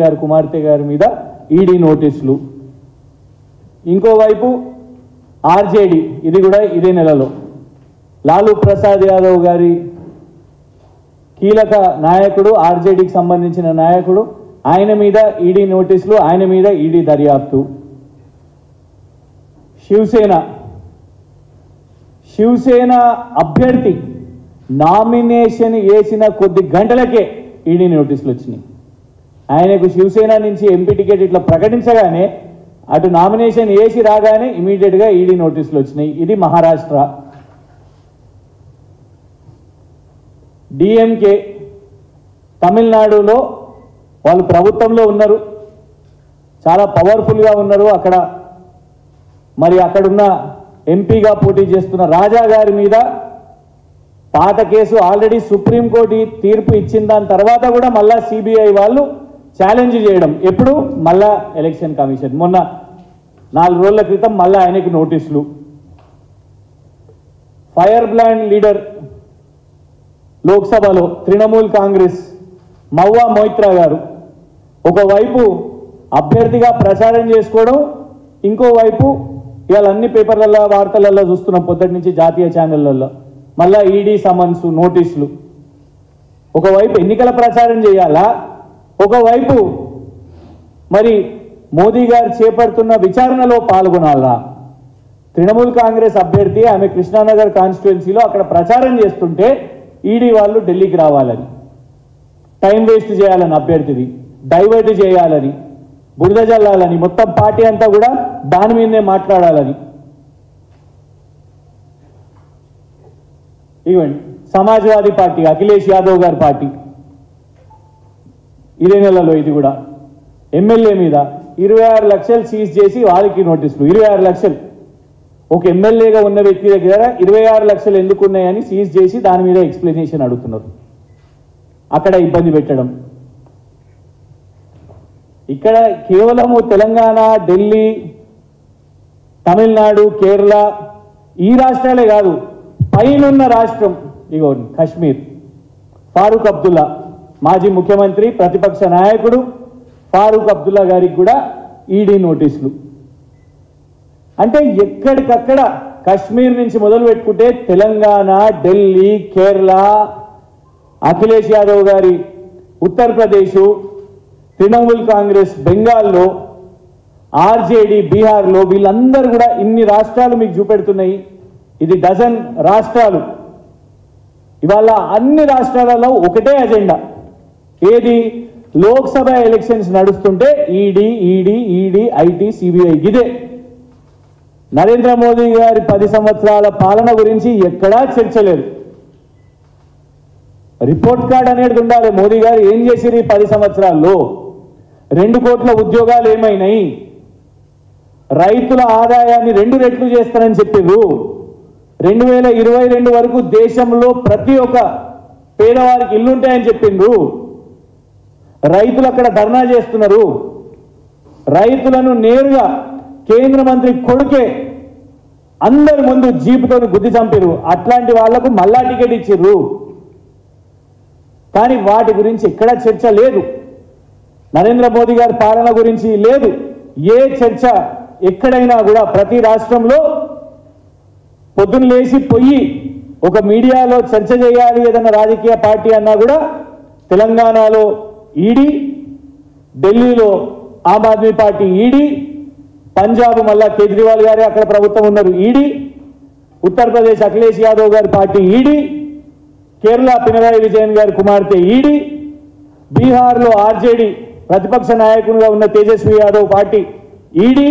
గారి కుమార్తె గారి మీద ఈడీ నోటీసులు. ఇంకోవైపు ఆర్జేడీ, ఇది కూడా ఇదే నెలలో లాలూ ప్రసాద్ యాదవ్ గారి కీలక నాయకుడు, ఆర్జేడీకి సంబంధించిన నాయకుడు, ఆయన మీద ఈడీ నోటీసులు, ఆయన మీద ఈడీ దర్యాప్తు. శివసేన అభ్యర్థి నామినేషన్ వేసిన కొద్ది గంటలకే ఈడీ నోటీసులు వచ్చినాయి. ఆయనకు శివసేన నుంచి ఎంపీ టికెట్ ఇట్లా ప్రకటించగానే అటు నామినేషన్ వేసి రాగానే ఇమీడియట్గా ఈడీ నోటీసులు వచ్చినాయి. ఇది మహారాష్ట్ర. డిఎంకే తమిళనాడులో వాళ్ళు ప్రభుత్వంలో ఉన్నారు, చాలా పవర్ఫుల్గా ఉన్నారు. అక్కడ మరి అక్కడున్న ఎంపీగా పోటీ చేస్తున్న రాజా గారి మీద పాత కేసు ఆల్రెడీ సుప్రీంకోర్టు తీర్పు ఇచ్చిన దాని తర్వాత కూడా మళ్ళా సిబిఐ వాళ్ళు ఛాలెంజ్ చేయడం. ఎప్పుడు? మళ్ళా ఎలక్షన్ కమిషన్ మొన్న 4 రోజుల క్రితం మళ్ళా ఆయనకి నోటీసులు. ఫైర్ బ్రాండ్ లీడర్ లోక్సభలో తృణమూల్ కాంగ్రెస్ మౌవా మొయిత్రా గారు ఒకవైపు అభ్యర్థిగా ప్రచారం చేసుకోవడం, ఇంకోవైపు ఇవాళ అన్ని పేపర్లలో వార్తలలో చూస్తున్నాం పొద్దుటి నుంచి జాతీయ ఛానళ్లలో మళ్ళా ఈడీ సమన్స్ నోటీసులు. ఒకవైపు ఎన్నికల ప్రచారం చేయాలా, ఒకవైపు మరి మోదీ గారు చేపడుతున్న విచారణలో పాల్గొనాలా. తృణమూల్ కాంగ్రెస్ అభ్యర్థి ఆమె కృష్ణానగర్ కాన్స్టిట్యుయెన్సీలో అక్కడ ప్రచారం చేస్తుంటే ఈడీ వాళ్ళు ఢిల్లీకి రావాలని, టైం వేస్ట్ చేయాలని, అభ్యర్థిది డైవర్ట్ చేయాలని, బురద జల్లాలని, మొత్తం పార్టీ అంతా కూడా దాని మీదనే మాట్లాడాలని. ఇవ్వండి సమాజ్వాదీ పార్టీ, అఖిలేష్ యాదవ్ గారి పార్టీ ఇదే నెలలో ఇది కూడా ఎమ్మెల్యే మీద 26 లక్షలు సీజ్ చేసి వారికి నోటీసులు. 26 లక్షలు ఒక ఎమ్మెల్యేగా ఉన్న వ్యక్తి దగ్గర 26 లక్షలు ఎందుకు ఉన్నాయని సీజ్ చేసి దాని మీద ఎక్స్ప్లెనేషన్ అడుగుతున్నారు. అక్కడ ఇబ్బంది పెట్టడం. ఇక్కడ కేవలము తెలంగాణ, ఢిల్లీ, తమిళనాడు, కేరళ ఈ రాష్ట్రాలే కాదు, పైనున్న రాష్ట్రం ఇగో కశ్మీర్, ఫారూక్ అబ్దుల్లా మాజీ ముఖ్యమంత్రి, ప్రతిపక్ష నాయకుడు ఫారూక్ అబ్దుల్లా గారికి కూడా ఈడీ నోటీసులు. అంటే ఎక్కడికక్కడ కశ్మీర్ నుంచి మొదలు పెట్టుకుంటే తెలంగాణ, ఢిల్లీ, కేరళ, అఖిలేష్ యాదవ్ గారి ఉత్తరప్రదేశ్, తృణమూల్ కాంగ్రెస్ బెంగాల్లో, ఆర్జేడీ బీహార్లో, వీళ్ళందరూ కూడా ఇన్ని రాష్ట్రాలు మీకు చూపెడుతున్నాయి. ఇది డజన్ రాష్ట్రాలు. ఇవాళ అన్ని రాష్ట్రాలలో ఒకటే అజెండా. ఏది? లోక్సభ ఎలక్షన్స్ నడుస్తుంటే ED ED ED IT CBI. ఇదే నరేంద్ర మోదీ గారి 10 సంవత్సరాల పాలన గురించి ఎక్కడా చర్చ లేదు. రిపోర్ట్ కార్డ్ అనేది ఉండాలి. మోదీ గారు ఏం చేసిరు ఈ 10 సంవత్సరాల్లో? 2 కోట్ల ఉద్యోగాలు ఏమైనాయి? రైతుల ఆదాయాన్ని 2 రెట్లు చేస్తారని చెప్పారు. 2022 వరకు దేశంలో ప్రతి ఒక్క పేదవారికి ఇల్లుంటాయని చెప్పిండ్రు. రైతులు అక్కడ ధర్నా చేస్తున్నారు. రైతులను నేరుగా కేంద్ర మంత్రి కొడుకే అందరి ముందు జీపుతో గుద్ది చంపారు. అట్లాంటి వాళ్లకు మళ్ళా టికెట్ ఇచ్చిర్రు. కానీ వాటి గురించి ఎక్కడా చర్చ లేదు. నరేంద్ర మోదీ గారి పాలన గురించి లేదు. ఏ చర్చ ఎక్కడైనా కూడా ప్రతి రాష్ట్రంలో పొద్దున్న లేచి పోయి ఒక మీడియాలో చర్చ చేయాలి ఏదన్నా రాజకీయ పార్టీ అన్నా కూడా తెలంగాణలో ఈడీ, ఢిల్లీలో ఆమ్ ఆద్మీ పార్టీ ఈడీ, పంజాబ్ మళ్ళా కేజ్రీవాల్ గారే అక్కడ ప్రభుత్వం ఉన్నారు ఈడీ, ఉత్తరప్రదేశ్ అఖిలేష్ యాదవ్ గారి పార్టీ ఈడీ, కేరళ పినరాయి విజయన్ గారి కుమార్తె ఈడీ, బీహార్లో ఆర్జేడీ ప్రతిపక్ష నాయకునిగా ఉన్న తేజస్వి యాదవ్ పార్టీ ED,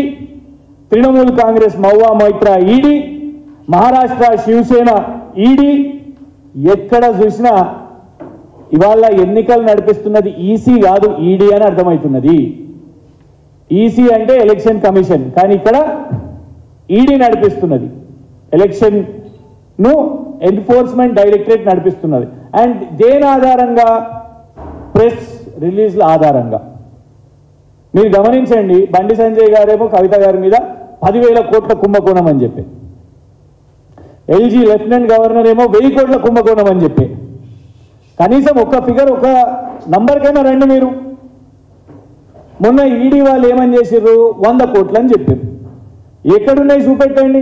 Trinamool Congress Mahua Moitra ED, Maharashtra Shiv Sena ED. ఎక్కడ చూసినా ఇవాళ ఎన్నికలు నడిపిస్తున్నది ఈసీ కాదు, ఈడీ అని అర్థమవుతున్నది. ఈసీ అంటే ఎలక్షన్ కమిషన్, కానీ ఇక్కడ ఈడీ నడిపిస్తున్నది. ఎలక్షన్ ను ఎన్ఫోర్స్మెంట్ డైరెక్టరేట్ నడిపిస్తున్నది. అండ్ దేని ఆధారంగా? ప్రెస్ రిలీజ్ల ఆధారంగా. మీరు గమనించండి, బండి సంజయ్ గారేమో కవిత గారి మీద 10,000 కోట్ల కుంభకోణం అని చెప్పి, ఎల్జీ లెఫ్టినెంట్ గవర్నర్ ఏమో 1000 కోట్ల కుంభకోణం అని చెప్పి. కనీసం ఒక ఫిగర్, ఒక నంబర్కైనా రండి మీరు. మొన్న ఈడీ వాళ్ళు ఏమని చేసారు? 100 కోట్లు అని చెప్పారు. ఎక్కడున్నాయి చూపెట్టండి.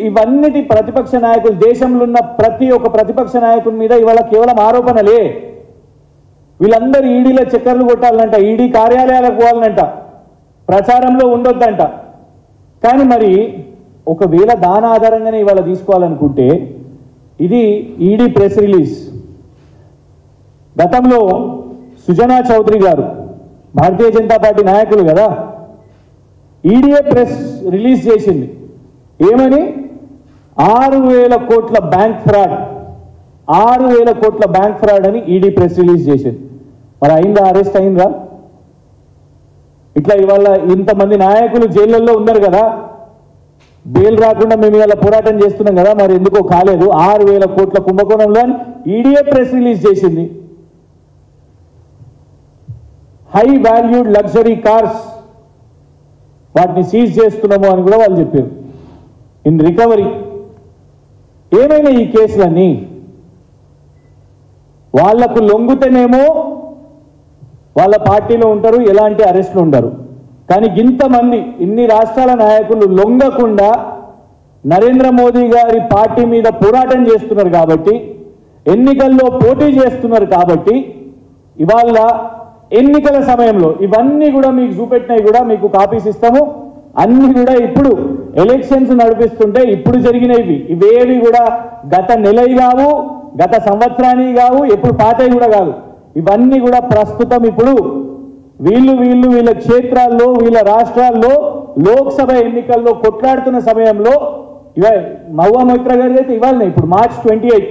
ఇవన్నిటి ప్రతిపక్ష నాయకులు, దేశంలో ఉన్న ప్రతి ఒక్క ప్రతిపక్ష నాయకుల మీద ఇవాళ కేవలం ఆరోపణలే. వీళ్ళందరూ ఈడీలో చక్కర్లు కొట్టాలంట, ఈడీ కార్యాలయాలకు పోవాలంట, ప్రచారంలో ఉండొద్దంట. కానీ మరి ఒకవేళ దాని ఆధారంగానే ఇవాళ తీసుకోవాలనుకుంటే ఇది ఈడీ ప్రెస్ రిలీజ్. గతంలో సుజనా చౌదరి గారు భారతీయ జనతా పార్టీ నాయకులు కదా, ఈడీఏ ప్రెస్ రిలీజ్ చేసింది. ఏమని? 6,000 కోట్ల బ్యాంక్ ఫ్రాడ్, 6,000 కోట్ల బ్యాంక్ ఫ్రాడ్ అని ఈడీ ప్రెస్ రిలీజ్ చేసింది. మరి అయిందా? అరెస్ట్ అయిందా? ఇట్లా ఇవాళ ఇంతమంది నాయకులు జైళ్ళల్లో ఉన్నారు కదా, బెయిల్ రాకుండా మేము ఇవాళ పోరాటం చేస్తున్నాం కదా, మరి ఎందుకో కాలేదు. 6,000 కోట్ల కుంభకోణంలో ఈడీఏ ప్రెస్ రిలీజ్ చేసింది. హై వాల్యూడ్ లగ్జరీ కార్స్ వాటిని సీజ్ చేస్తున్నాము అని కూడా వాళ్ళు చెప్పారు. ఇన్ రికవరీ ఏమైనా ఈ కేసులన్నీ వాళ్లకు లొంగుతేనేమో వాళ్ళ పార్టీలో ఉంటారు, ఎలాంటి అరెస్టులు ఉండరు. కానీ ఇంతమంది ఇన్ని రాష్ట్రాల నాయకులు లొంగకుండా నరేంద్ర మోదీ గారి పార్టీ మీద పోరాటం చేస్తున్నారు కాబట్టి, ఎన్నికల్లో పోటీ చేస్తున్నారు కాబట్టి, ఇవాళ ఎన్నికల సమయంలో ఇవన్నీ కూడా మీకు చూపెట్టినవి కూడా మీకు కాపీస్ ఇస్తాము. అన్ని కూడా ఇప్పుడు ఎలక్షన్స్ నడిపిస్తుంటే ఇప్పుడు జరిగినవి, ఇవేవి కూడా గత నెలవి కావు, గత సంవత్సరానికి కావు, ఎప్పుడు పాతవి కూడా కాదు. ఇవన్నీ కూడా ప్రస్తుతం ఇప్పుడు వీళ్ళ క్షేత్రాల్లో, వీళ్ళ రాష్ట్రాల్లో లోక్సభ ఎన్నికల్లో కొట్లాడుతున్న సమయంలో మహువా మొయిత్రా గారి అయితే ఇవాళనే ఇప్పుడు మార్చ్ 28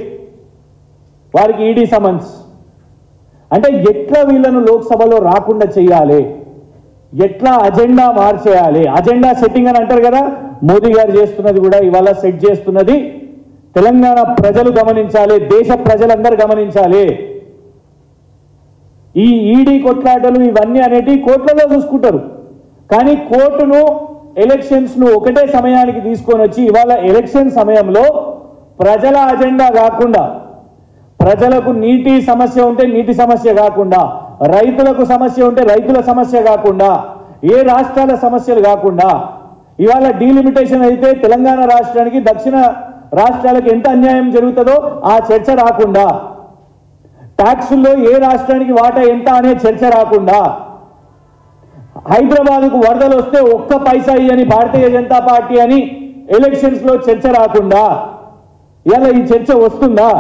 వారికి ఈడీ సమన్స్. అంటే ఎట్లా వీళ్ళను లోక్సభలో రాకుండా చేయాలి, ఎట్లా అజెండా మార్చేయాలి, అజెండా సెట్టింగ్ అని అంటారు కదా, మోదీ గారు చేస్తున్నది కూడా ఇవాళ సెట్ చేస్తున్నది. తెలంగాణ ప్రజలు గమనించాలి, దేశ ప్రజలందరూ గమనించాలి. ఈ ఈడీ కొట్లాటలు ఇవన్నీ అనేటివి కోర్టులలో చూసుకుంటారు. కానీ కోర్టును ఎలక్షన్స్ ను ఒకటే సమయానికి తీసుకొని వచ్చి ఇవాళ ఎలక్షన్ సమయంలో ప్రజల అజెండా కాకుండా, ప్రజలకు నీటి సమస్య ఉంటే నీటి సమస్య కాకుండా, రైతులకు సమస్య ఉంటే రైతుల సమస్య కాకుండా, ఏ రాష్ట్రాల సమస్యలు కాకుండా, ఇవాళ డీలిమిటేషన్ అయితే తెలంగాణ రాష్ట్రానికి దక్షిణ రాష్ట్రాలకు ఎంత అన్యాయం జరుగుతుందో ఆ చర్చ రాకుండా, ట్యాక్సుల్లో ఏ రాష్ట్రానికి వాటా ఎంత అనే చర్చ రాకుండా, హైదరాబాద్కు వరదలు వస్తే ఒక్క పైసా ఇయ్యని భారతీయ జనతా పార్టీ అని ఎలక్షన్స్ లో చర్చ రాకుండా, ఇవాళ ఈ చర్చ వస్తుందా?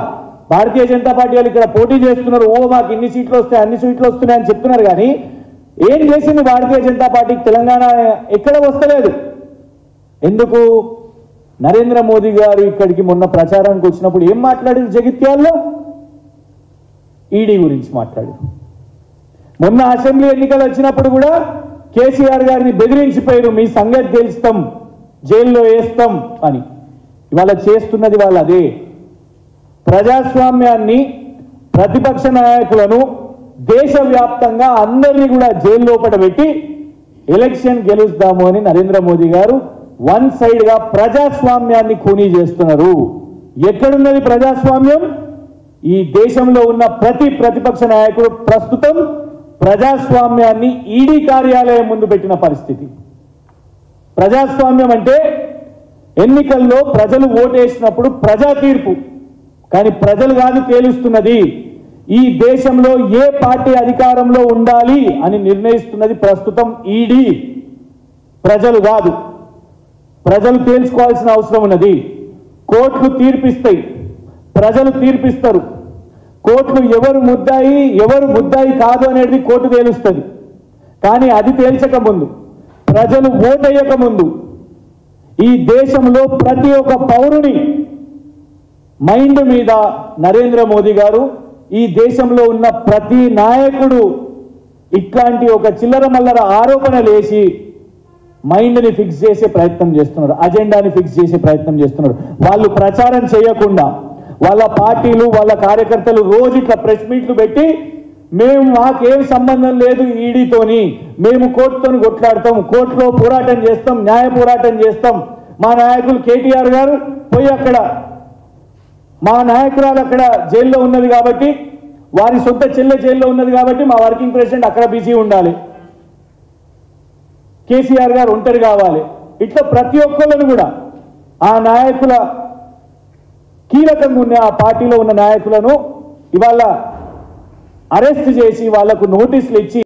భారతీయ జనతా పార్టీ వాళ్ళు ఇక్కడ పోటీ చేస్తున్నారు, ఓ మాకు ఇన్ని సీట్లు వస్తాయి అన్ని సీట్లు వస్తున్నాయి అని చెప్తున్నారు. కానీ ఏం చేసింది భారతీయ జనతా పార్టీకి తెలంగాణ? ఎక్కడ వస్తలేదు. ఎందుకు? నరేంద్ర మోదీ గారు ఇక్కడికి మొన్న ప్రచారానికి వచ్చినప్పుడు ఏం మాట్లాడారు? జగిత్యాల్లో ఈడీ గురించి మాట్లాడారు. మొన్న అసెంబ్లీ ఎన్నికలు వచ్చినప్పుడు కూడా కేసీఆర్ గారిని బెదిరించిపోయారు, మీ సంగతి తెలుస్తాం, జైల్లో వేస్తాం అని. ఇవాళ చేస్తున్నది వాళ్ళు అదే. ప్రజాస్వామ్యాన్ని, ప్రతిపక్ష నాయకులను దేశవ్యాప్తంగా అందరినీ కూడా జైలు లోపల పెట్టి ఎలక్షన్ గెలుస్తాము అని నరేంద్ర మోదీ గారు వన్ సైడ్ గా ప్రజాస్వామ్యాన్ని ఖూనీ చేస్తున్నారు. ఎక్కడున్నది ప్రజాస్వామ్యం? ఈ దేశంలో ఉన్న ప్రతి ప్రతిపక్ష నాయకుడు ప్రస్తుతం ప్రజాస్వామ్యాన్ని ఈడీ కార్యాలయం ముందు పెట్టిన పరిస్థితి. ప్రజాస్వామ్యం అంటే ఎన్నికల్లో ప్రజలు ఓటేసినప్పుడు ప్రజా తీర్పు, కానీ ప్రజలు కాదు తేలుస్తున్నది. ఈ దేశంలో ఏ పార్టీ అధికారంలో ఉండాలి అని నిర్ణయిస్తున్నది ప్రస్తుతం ఈడీ, ప్రజలు కాదు. ప్రజలు తేల్చుకోవాల్సిన అవసరం ఉన్నది. కోర్టులు తీర్పిస్తాయి, ప్రజలు తీర్పిస్తారు. కోర్టులు ఎవరు ముద్దాయి కాదు అనేది కోర్టు తేలుస్తుంది. కానీ అది తేల్చక ముందు, ప్రజలు ఓటేయక ముందు ఈ దేశంలో ప్రతి ఒక్క పౌరుని మైండ్ మీద నరేంద్ర మోదీ గారు, ఈ దేశంలో ఉన్న ప్రతి నాయకుడు ఇట్లాంటి ఒక చిల్లర మల్లర ఆరోపణలు వేసి మైండ్ని ఫిక్స్ చేసే ప్రయత్నం చేస్తున్నారు, అజెండాని ఫిక్స్ చేసే ప్రయత్నం చేస్తున్నారు. వాళ్ళు ప్రచారం చేయకుండా వాళ్ళ పార్టీలు, వాళ్ళ కార్యకర్తలు రోజు ఇట్లా ప్రెస్ మీట్లు పెట్టి మాకేం సంబంధం లేదు ఈడీతోని, మేము కోర్టుతో కొట్లాడతాం, కోర్టులో పోరాటం చేస్తాం, న్యాయ పోరాటం చేస్తాం. మా నాయకులు కేటీఆర్ గారు పోయి అక్కడ, మా నాయకురాలు అక్కడ జైల్లో ఉన్నది కాబట్టి వారి సొంత చెల్లె జైల్లో ఉన్నది కాబట్టి మా వర్కింగ్ ప్రెసిడెంట్ అక్కడ బిజీ ఉండాలి, కేసీఆర్ గారు ఒంటరి కావాలి. ఇట్లా ప్రతి ఒక్కళ్ళను కూడా ఆ నాయకుల కీలకంగా ఉన్న ఆ పార్టీలో ఉన్న నాయకులను ఇవాళ అరెస్ట్ చేసి వాళ్లకు నోటీసులు ఇచ్చి